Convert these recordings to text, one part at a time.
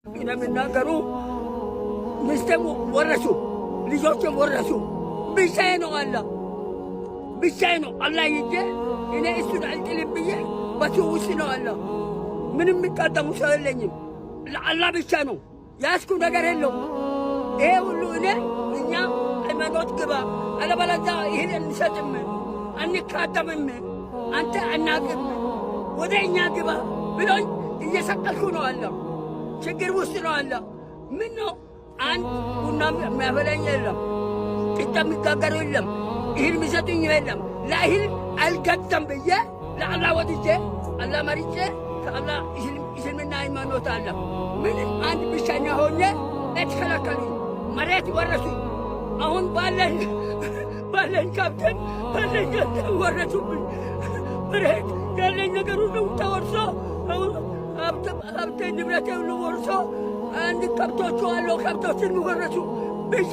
የሚናገሩ ሚስቴም ወረሱ፣ ልጆችም ወረሱ። ብቻዬ ነው አላ ብቻዬ ነው አላ ይጄ እኔ እሱን አልጥልም ብዬ በሱ ውስጥ ነው አላ። ምንም የሚቃጠሙ ሰው የለኝም። ለአላ ብቻ ነው ያስኩ ነገር የለው። ይሄ ሁሉ እኔ እኛ ሃይማኖት ግባ አለበለዚያ ይህን እንሰጥም አንካተምም አንተ አናቅም ወደ እኛ ግባ ብሎኝ እየሰቀልኩ ነው አላ። ችግር ውስጥ ነው አለ። ምን ነው አንድ ቡና የሚያፈላኝ የለም፣ ቂጣ የሚጋገሩ የለም፣ እህል የሚሰጡኝ የለም። ለእህል አልገጠም ብዬ ለአላ ወጥቼ አላ መርጬ ከአላ እስልምና ሃይማኖት አለ። ምንም አንድ ብቸኛ ሆኜ እትከለከሉኝ፣ መሬት ወረሱኝ። አሁን ባለኝ ከብተን ባለኝ ገንዘብ ወረሱብኝ። መሬት ያለኝ ነገር ሁሉ ተወርሶ ሀብቴ ንብረቴ ሁሉ ወርሶ አንድ ከብቶቹ አለው ከብቶችን ወረሱ። ብቻ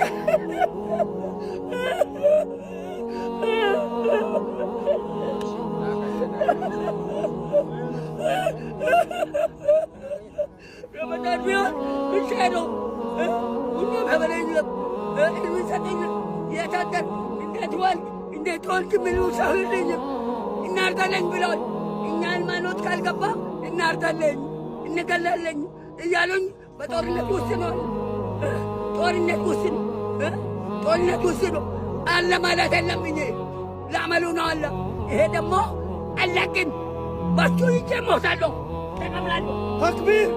ረመዳን ቢሆን ብቻ ነው ሁሉ በበለኝ የሚሰጠኝ የታደር እንዴት ዋልክ እንዴት ዋልክ የሚሉ ሰው የለኝም። እናርዳለን ብለዋል። እኛ ሃይማኖት ካልገባ እናርዳለን እንገላለን እያሉኝ በጦርነት ውስጥ ነው። ጦርነት ውስጥ ነው። ጦርነት ውስጥ ነው አለ ማለት የለም። እኔ ለአመሉ ነው አለ። ይሄ ደግሞ አለቅን በሱ ይዤ እሞታለሁ። ተቀብላለሁ። ተክቢር